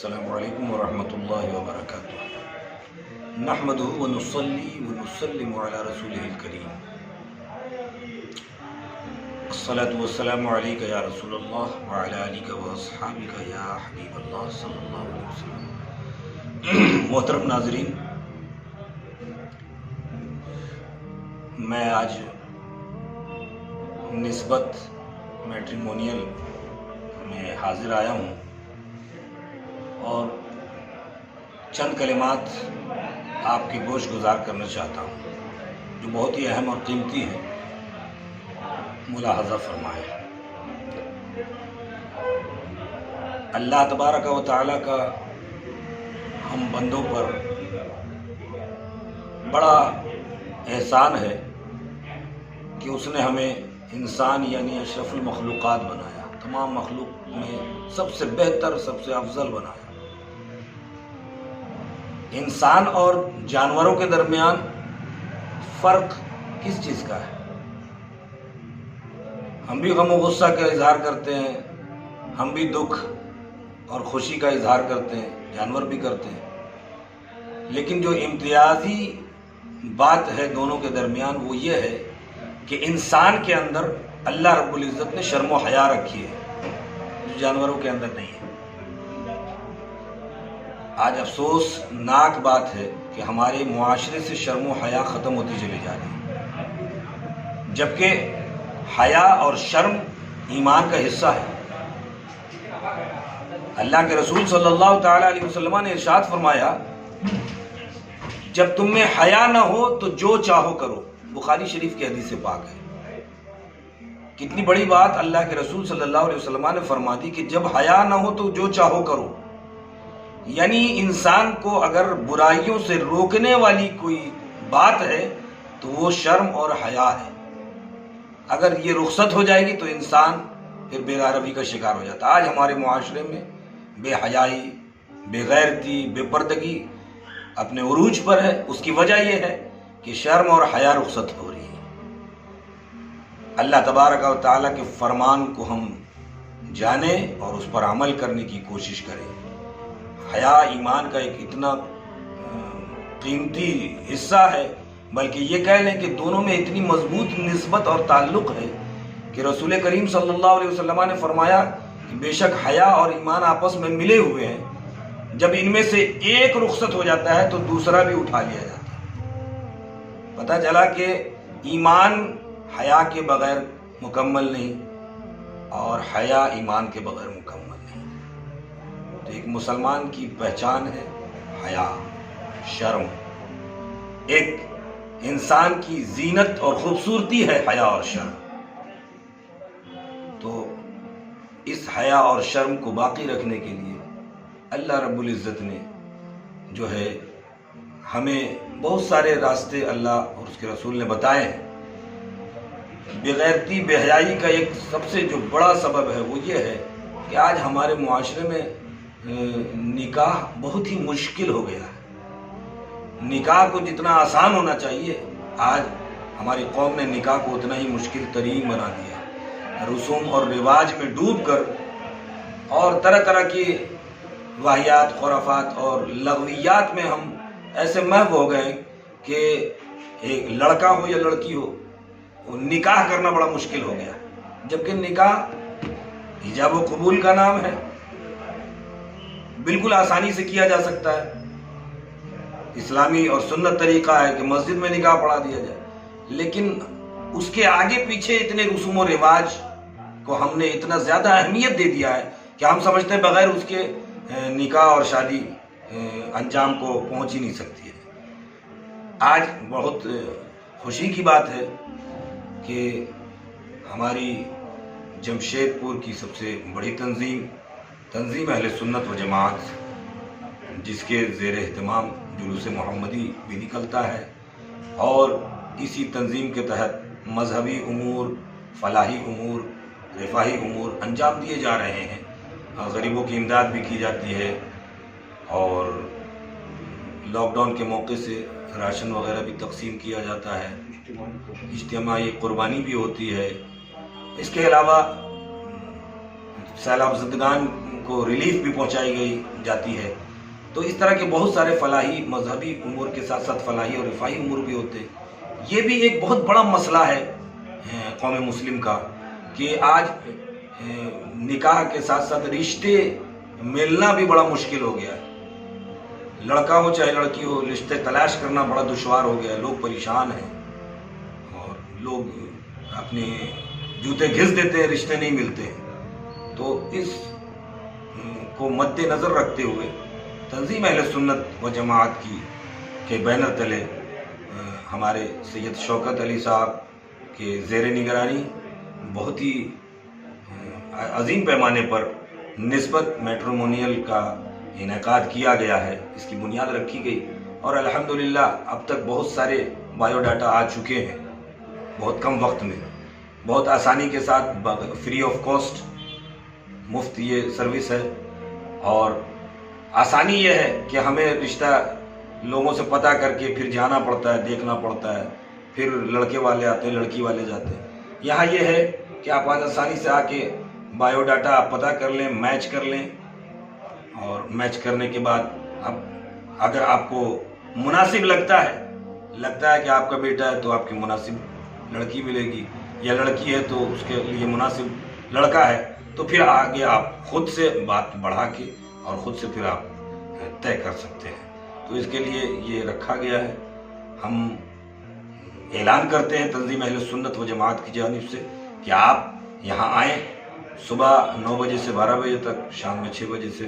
السلام علیکم ورحمۃ اللہ وبرکاتہ۔ نحمدہ ونصلی ونسلم علی رسولہ الکریم۔ الصلاۃ والسلام علیک یا رسول اللہ وعلی آلک واصحابک یا حبیب اللہ صلی اللہ علیہ وسلم۔ محترم ناظرین، میں آج نسبت میٹریمونیل میں حاضر آیا ہوں اور چند کلمات آپ کی گوش گزار کرنا چاہتا ہوں جو بہت ہی اہم اور قیمتی ہے، ملاحظہ فرمائیں۔ اللہ تبارک و تعالیٰ کا ہم بندوں پر بڑا احسان ہے کہ اس نے ہمیں انسان یعنی اشرف المخلوقات بنایا، تمام مخلوق میں سب سے بہتر، سب سے افضل بنایا۔ انسان اور جانوروں کے درمیان فرق کس چیز کا ہے؟ ہم بھی غم و غصہ کا اظہار کرتے ہیں، ہم بھی دکھ اور خوشی کا اظہار کرتے ہیں، جانور بھی کرتے ہیں، لیکن جو امتیازی بات ہے دونوں کے درمیان وہ یہ ہے کہ انسان کے اندر اللہ رب العزت نے شرم و حیا رکھی ہے جو جانوروں کے اندر نہیں ہے۔ آج افسوس ناک بات ہے کہ ہمارے معاشرے سے شرم و حیا ختم ہوتی چلی جا رہی ہے، جبکہ حیا اور شرم ایمان کا حصہ ہے۔ اللہ کے رسول صلی اللہ تعالی علیہ وسلم نے ارشاد فرمایا، جب تم میں حیا نہ ہو تو جو چاہو کرو۔ بخاری شریف کی حدیث پاک ہے۔ کتنی بڑی بات اللہ کے رسول صلی اللہ علیہ وسلم نے فرما دی کہ جب حیا نہ ہو تو جو چاہو کرو، یعنی انسان کو اگر برائیوں سے روکنے والی کوئی بات ہے تو وہ شرم اور حیا ہے۔ اگر یہ رخصت ہو جائے گی تو انسان پھر بے روی کا شکار ہو جاتا ہے۔ آج ہمارے معاشرے میں بے حیائی، بے غیرتی، بے پردگی اپنے عروج پر ہے۔ اس کی وجہ یہ ہے کہ شرم اور حیا رخصت ہو رہی ہے۔ اللہ تبارک و تعالیٰ کے فرمان کو ہم جانیں اور اس پر عمل کرنے کی کوشش کریں۔ حیا ایمان کا ایک اتنا قیمتی حصہ ہے، بلکہ یہ کہہ لیں کہ دونوں میں اتنی مضبوط نسبت اور تعلق ہے کہ رسول کریم صلی اللہ علیہ وسلم نے فرمایا کہ بے شک حیا اور ایمان آپس میں ملے ہوئے ہیں، جب ان میں سے ایک رخصت ہو جاتا ہے تو دوسرا بھی اٹھا لیا جاتا ہے۔ پتہ چلا کہ ایمان حیا کے بغیر مکمل نہیں اور حیا ایمان کے بغیر مکمل نہیں۔ تو ایک مسلمان کی پہچان ہے حیا، شرم۔ ایک انسان کی زینت اور خوبصورتی ہے حیا اور شرم۔ تو اس حیا اور شرم کو باقی رکھنے کے لیے اللہ رب العزت نے جو ہے ہمیں بہت سارے راستے اللہ اور اس کے رسول نے بتائے ہیں۔ بغیرتی، بے حیائی کا ایک سب سے جو بڑا سبب ہے وہ یہ ہے کہ آج ہمارے معاشرے میں نکاح بہت ہی مشکل ہو گیا ہے۔ نکاح کو جتنا آسان ہونا چاہیے آج ہماری قوم نے نکاح کو اتنا ہی مشکل ترین بنا دیا ہے۔ رسوم اور رواج میں ڈوب کر اور طرح طرح کی واہیات، خرافات اور لغویات میں ہم ایسے محو ہو گئے کہ ایک لڑکا ہو یا لڑکی ہو، نکاح کرنا بڑا مشکل ہو گیا، جبکہ نکاح ایجاب و قبول کا نام ہے، بالکل آسانی سے کیا جا سکتا ہے۔ اسلامی اور سنت طریقہ ہے کہ مسجد میں نکاح پڑھا دیا جائے، لیکن اس کے آگے پیچھے اتنے رسوم و رواج کو ہم نے اتنا زیادہ اہمیت دے دیا ہے کہ ہم سمجھتے ہیں بغیر اس کے نکاح اور شادی انجام کو پہنچ ہی نہیں سکتی ہے۔ آج بہت خوشی کی بات ہے کہ ہماری جمشید پور کی سب سے بڑی تنظیم اہل سنت و جماعت، جس کے زیر اہتمام جلوس محمدی بھی نکلتا ہے، اور اسی تنظیم کے تحت مذہبی امور، فلاحی امور، رفاہی امور انجام دیے جا رہے ہیں۔ غریبوں کی امداد بھی کی جاتی ہے، اور لاک ڈاؤن کے موقع سے راشن وغیرہ بھی تقسیم کیا جاتا ہے، اجتماعی قربانی بھی ہوتی ہے۔ اس کے علاوہ سیلاب زدگان کو ریلیف بھی پہنچائی گئی جاتی ہے. تو اس طرح کے بہت سارے فلاحی مذہبی امور کے ساتھ ساتھ فلاحی اور رفاہی امور بھی ہوتے ہیں. یہ بھی ایک بہت بڑا مسئلہ ہے قوم مسلم کا کہ آج نکاح کے ساتھ ساتھ رشتے ملنا بھی بڑا مشکل ہو گیا ہے. لڑکا ہو چاہے لڑکی ہو، رشتے تلاش کرنا بڑا دشوار ہو گیا ہے. لوگ پریشان ہیں اور لوگ اپنے جوتے گھس دیتے ہیں، رشتے نہیں ملتے. تو اس کو مد نظر رکھتے ہوئے تنظیم اہل سنت و جماعت کی کے بینر تلے ہمارے سید شوکت علی صاحب کے زیر نگرانی بہت ہی عظیم پیمانے پر نسبت میٹرومونیل کا انعقاد کیا گیا ہے. اس کی بنیاد رکھی گئی اور الحمدللہ اب تک بہت سارے بایو ڈاٹا آ چکے ہیں بہت کم وقت میں، بہت آسانی کے ساتھ، فری آف کاسٹ، مفت یہ سروس ہے. اور آسانی یہ ہے کہ ہمیں رشتہ لوگوں سے پتہ کر کے پھر جانا پڑتا ہے، دیکھنا پڑتا ہے، پھر لڑکے والے آتے ہیں، لڑکی والے جاتے ہیں. یہاں یہ ہے کہ آپ آج آسانی سے آ کے بایو ڈاٹا آپ پتہ کر لیں، میچ کر لیں، اور میچ کرنے کے بعد اب اگر آپ کو مناسب لگتا ہے کہ آپ کا بیٹا ہے تو آپ کی مناسب لڑکی ملے گی، یا لڑکی ہے تو اس کے لیے مناسب لڑکا ہے، تو پھر آگے آپ خود سے بات بڑھا کے اور خود سے پھر آپ طے کر سکتے ہیں. تو اس کے لیے یہ رکھا گیا ہے. ہم اعلان کرتے ہیں تنظیم اہل سنت و جماعت کی جانب سے کہ آپ یہاں آئیں. صبح 9 بجے سے 12 بجے تک، شام میں 6 بجے سے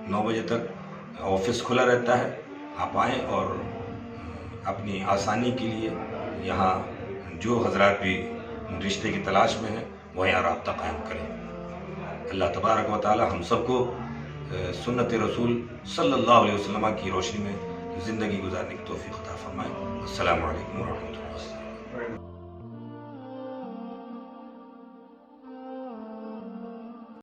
9 بجے تک آفس کھلا رہتا ہے. آپ آئیں اور اپنی آسانی کے لیے یہاں جو حضرات بھی رشتے کی تلاش میں ہیں وہ یہاں رابطہ قائم کریں. اللہ تبارک و تعالی ہم سب کو سنت رسول صلی اللہ علیہ وسلم کی روشنی میں زندگی گزارنے کی توفیق عطا فرمائے. السلام علیکم ورحمۃ اللہ.